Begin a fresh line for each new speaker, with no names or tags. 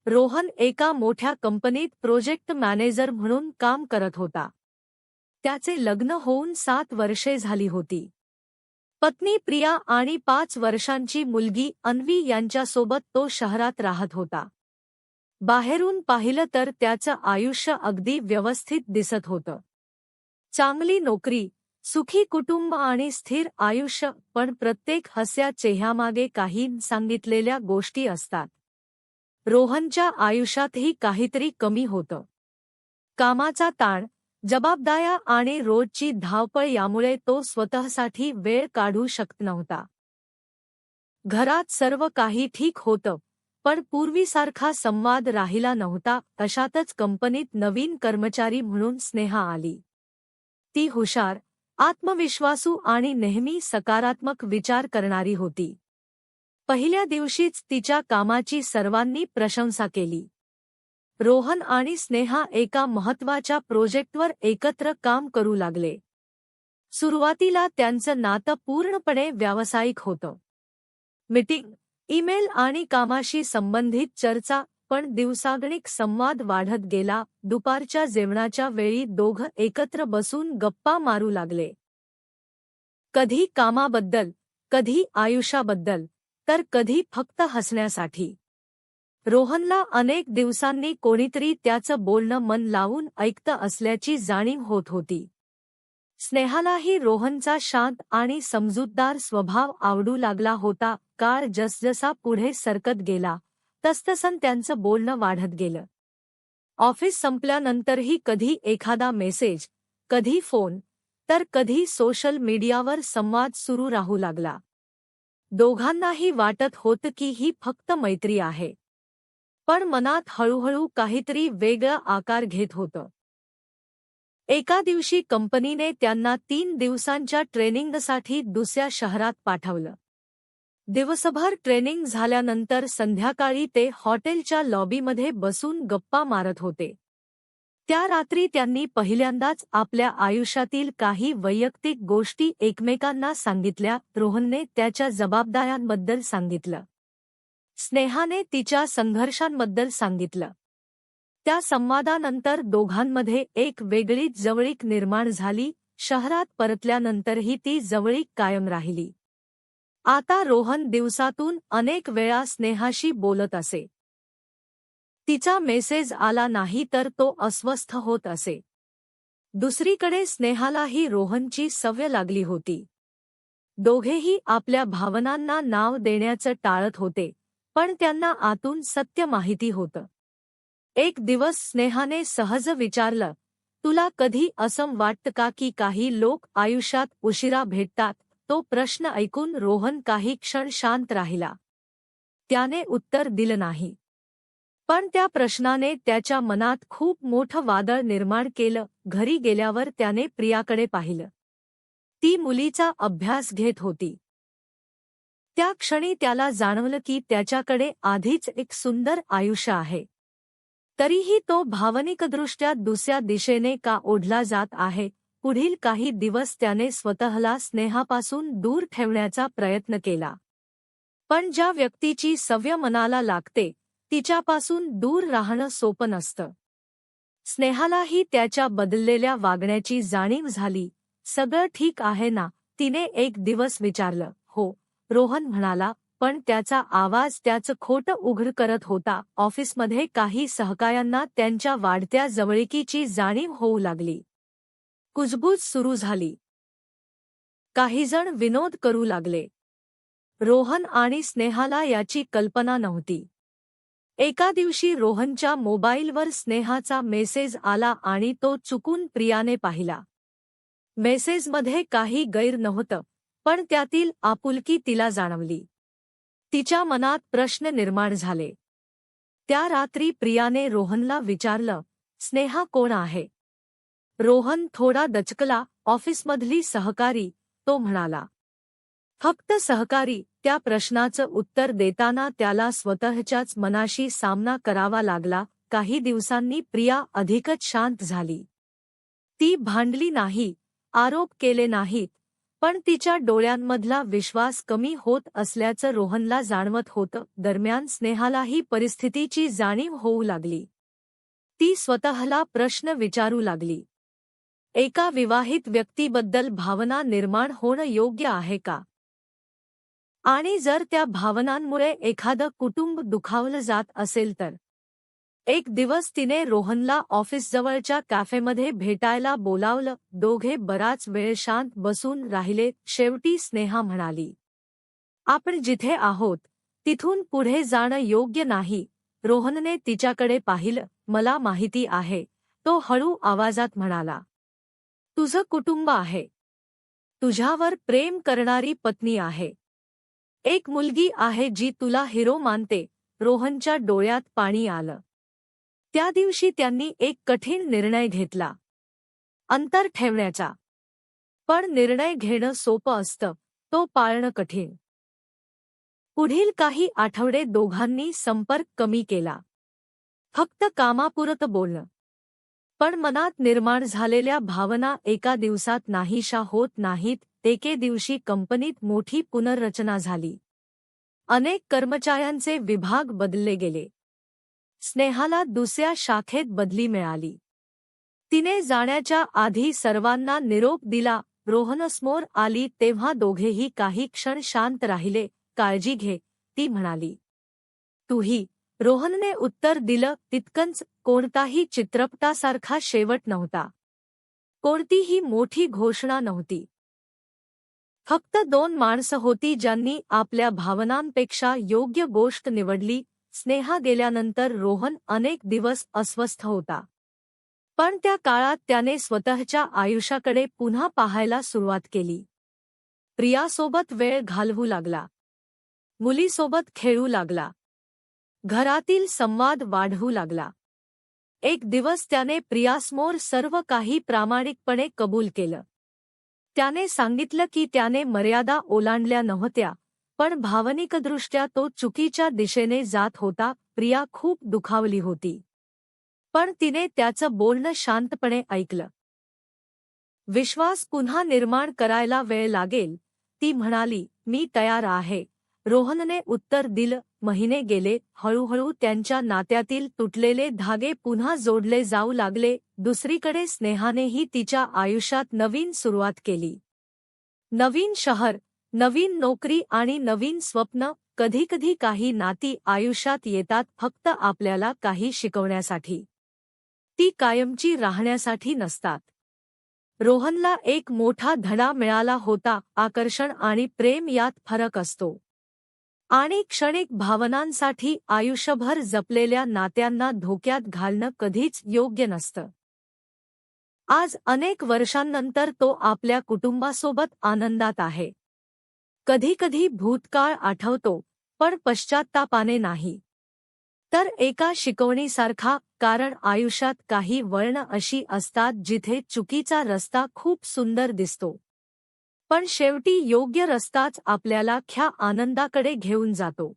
रोहन एका मोठ्या कंपनीत प्रोजेक्ट मॅनेजर म्हणून काम करत होता. त्याचे लग्न होऊन 7 वर्षे झाली होती. पत्नी प्रिया आणि 5 वर्षांची मुलगी अन्वी यांच्यासोबत तो शहरात राहत होता. बाहेरून पाहिलं तर त्याचं आयुष्य अगदी व्यवस्थित दिसत होतं. चांगली नोकरी, सुखी कुटुंब आणि स्थिर आयुष्य. पण प्रत्येक हस्या चेहऱ्यामागे काही सांगितलेल्या गोष्टी असतात. रोहनच्या आयुष्यातही काहीतरी कमी होतं. कामाचा ताण, जबाबदाऱ्या आणि रोजची धावपळ यामुळे तो स्वतःसाठी वेळ काढू शकत नव्हता. घरात सर्व काही ठीक होतं, पण पूर्वीसारखा संवाद राहिला नव्हता. अशातच कंपनीत नवीन कर्मचारी म्हणून स्नेहा आली. ती हुशार, आत्मविश्वासू आणि नेहमी सकारात्मक विचार करणारी होती. पहिल्या दिवशीच तिच्या कामाची सर्वांनी प्रशंसा केली. रोहन आणि स्नेहा एका महत्त्वाच्या प्रोजेक्टवर एकत्र काम करू लागले. सुरुवातीला त्यांचं नातं पूर्णपणे व्यावसायिक होतं. मीटिंग, ईमेल आणि कामाशी संबंधित चर्चा. पण दिवसागणिक संवाद वाढत गेला. दुपारच्या जेवणाच्या वेळी दोघं एकत्र बसून गप्पा मारू लागले. कधी कामाबद्दल, कधी आयुष्याबद्दल, तर कधी फक्त हसण्यासाठी. रोहनला अनेक दिवसांनी कोणीतरी त्याचं बोलणं मन लावून ऐकतं असल्याची जाणीव होत होती. स्नेहालाही रोहनचा शांत आणि समजूतदार स्वभाव आवडू लागला होता. काळ जसजसा पुढे सरकत गेला तसतसं त्यांचं बोलणं वाढत गेलं. ऑफिस संपल्यानंतरही कधी एखादा मेसेज, कधी फोन, तर कधी सोशल मीडियावर संवाद सुरू राहू लागला. दोघांनाही वाटत होतं की ही फक्त मैत्री आहे, पण मनात हळूहळू काहीतरी वेगळा आकार घेत होतं. एका दिवशी कंपनीने त्यांना 3 दिवसांच्या ट्रेनिंगसाठी दुसऱ्या शहरात पाठवलं. दिवसभर ट्रेनिंग झाल्यानंतर संध्याकाळी ते हॉटेलच्या लॉबीमध्ये बसून गप्पा मारत होते. त्या रात्री त्यांनी पहिल्यांदाच आपल्या आयुष्यातील काही वैयक्तिक गोष्टी एकमेकांना सांगितल्या. रोहनने त्याच्या जबाबदाऱ्यांबद्दल सांगितलं. स्नेहाने तिच्या संघर्षांबद्दल सांगितलं. त्या संवादानंतर दोघांमध्ये एक वेगळीच जवळीक निर्माण झाली. शहरात परतल्यानंतरही ती जवळीक कायम राहिली. आता रोहन दिवसातून अनेक वेळा स्नेहाशी बोलत असे. तिचा मेसेज आला नाही तर तो अस्वस्थ होत असे. दुसरीकडे स्नेहालाही रोहनची सवय लागली होती. दोघेही आपल्या भावनांना नाव देण्याचं टाळत होते, पण त्यांना आतून सत्य माहिती होतं. एक दिवस स्नेहाने सहज विचारलं, तुला कधी असं वाटतं का की काही लोक आयुष्यात उशिरा भेटतात? तो प्रश्न ऐकून रोहन काही क्षण शांत राहिला. त्याने उत्तर दिलं नाही. पण त्या प्रश्नाने त्याच्या मनात खूप मोठं वादळ निर्माण केलं. घरी गेल्यावर त्याने प्रियाकडे पाहिलं. ती मुलीचा अभ्यास घेत होती. त्या क्षणी त्याला जाणवलं की त्याच्याकडे आधीच एक सुंदर आयुष्य आहे. तरीही तो भावनिकदृष्ट्या दुसऱ्या दिशेने का ओढला जात आहे. पुढील काही दिवस त्याने स्वतःला स्नेहापासून दूर ठेवण्याचा प्रयत्न केला. पण ज्या व्यक्तीची सवय मनाला लागते, तिच्यापासून दूर राहणं सोपं नसतं. स्नेहालाही त्याच्या बदललेल्या वागण्याची जाणीव झाली. सगळं ठीक आहे ना? तिने एक दिवस विचारलं. हो, रोहन म्हणाला, पण त्याचा आवाज त्याचं खोटं उघड करत होता. ऑफिसमध्ये काही सहकाऱ्यांना त्यांच्या वाढत्या जवळीकीची जाणीव होऊ लागली. कुजबूज सुरू झाली. काहीजण विनोद करू लागले. रोहन आणि स्नेहाला याची कल्पना नव्हती. एका दिवशी रोहनच्या मोबाईलवर स्नेहाचा मेसेज आला आणि तो चुकून प्रियाने पाहिला. मेसेजमध्ये काही गैर नव्हतं, पण त्यातील आपुलकी तिला जाणवली. तिच्या मनात प्रश्न निर्माण झाले. त्या रात्री प्रियाने रोहनला विचारलं, स्नेहा कोण आहे? रोहन थोडा दचकला. ऑफिसमधली सहकारी, तो म्हणाला. फक्त सहकारी? त्या प्रश्नाचं उत्तर देताना त्याला स्वतःच्याच मनाशी सामना करावा लागला. काही दिवसांनी प्रिया अधिकच शांत झाली. ती भांडली नाही, आरोप केले नाहीत, पण तिच्या डोळ्यांमधला विश्वास कमी होत असल्याचं रोहनला जाणवत होतं. दरम्यान स्नेहालाही परिस्थितीची जाणीव होऊ लागली. ती स्वतःला प्रश्न विचारू लागली, एका विवाहित व्यक्तीबद्दल भावना निर्माण होणं योग्य आहे का? आणि जर त्या भावनांमुळे एखादं कुटुंब दुखावलं जात असेल तर? एक दिवस तिने रोहनला ऑफिसजवळच्या कॅफेमध्ये भेटायला बोलावलं. दोघे बराच वेळ शांत बसून राहिले. शेवटी स्नेहा म्हणाली, आपण जिथे आहोत तिथून पुढे जाणं योग्य नाही. रोहनने तिच्याकडे पाहिलं. मला माहिती आहे, तो हळू आवाजात म्हणाला. तुझं कुटुंब आहे. तुझ्यावर प्रेम करणारी पत्नी आहे. एक मुलगी आहे जी तुला हिरो मानते. रोहनच्या डोळ्यात पाणी आलं. त्या दिवशी त्यांनी एक कठीण निर्णय घेतला, अंतर ठेवण्याचा. पण निर्णय घेणं सोपं असतं, तो पाळणं कठीण. पुढील काही आठवडे दोघांनी संपर्क कमी केला. फक्त कामापुरतं बोलणं. पण मनात निर्माण झालेल्या भावना एका दिवसात नाहीशा होत नाहीत. एके दिवशी कंपनीत मोठी पुनर्रचना झाली. अनेक कर्मचाऱ्यांचे विभाग बदलले गेले. स्नेहाला दुसऱ्या शाखेत बदली मिळाली. तिने जाण्याच्या आधी सर्वांना निरोप दिला. रोहनसमोर आली तेव्हा दोघेही काही क्षण शांत राहिले. काळजी घे, ती म्हणाली. तूही, रोहनने उत्तर दिलं. तितकंच. कोणताही चित्रपटासारखा शेवट नव्हता. कोणतीही मोठी घोषणा नव्हती. फक्त दोन माणसं होती ज्यांनी आपल्या भावनांपेक्षा योग्य गोष्ट निवडली. स्नेहा गेल्यानंतर रोहन अनेक दिवस अस्वस्थ होता. पण त्या काळात त्याने स्वतःच्या आयुष्याकडे पुन्हा पाहायला सुरुवात केली. प्रियासोबत वेळ घालवू लागला. मुलीसोबत खेळू लागला. घरातील संवाद वाढवू लागला. एक दिवस त्याने प्रियासमोर सर्व काही प्रामाणिकपणे कबूल केलं. त्याने सांगितलं की त्याने मर्यादा ओलांडल्या नव्हत्या, पण भावनिकदृष्ट्या तो चुकीच्या दिशेने जात होता. प्रिया खूप दुखावली होती. पण तिने त्याचं बोलणं शांतपणे ऐकलं. विश्वास पुन्हा निर्माण करायला वेळ लागेल, ती म्हणाली. मी तयार आहे, रोहनने उत्तर दिलं. महिने गेले. हळूहळू त्यांच्या नात्यातील तुटलेले धागे पुन्हा जोडले जाऊ लागले. दुसरीकडे स्नेहानेही तिच्या आयुष्यात नवीन सुरुवात केली. नवीन शहर, नवीन नोकरी आणि नवीन स्वप्न. कधीकधी काही नाती आयुष्यात येतात फक्त आपल्याला काही शिकवण्यासाठी. ती कायमची राहण्यासाठी नसतात. रोहनला एक मोठा धडा मिळाला होता. आकर्षण आणि प्रेम यात फरक असतो. आणि क्षणिक भावनांसाठी आयुष्यभर जपलेल्या नात्यांना धोक्यात घालणं कधीच योग्य नसतं. आज अनेक वर्षांनंतर तो आपल्या कुटुंबासोबत आनंदात आहे. कधीकधी भूतकाळ आठवतो, पण पश्चात्तापाने नाही. तर एका शिकवणीसारखा. कारण आयुष्यात काही वळणं अशी असतात जिथे चुकीचा रस्ता खूप सुंदर दिसतो, पण शेवटी योग्य रस्ताच आपल्याला खऱ्या आनंदाकडे घेऊन जातो.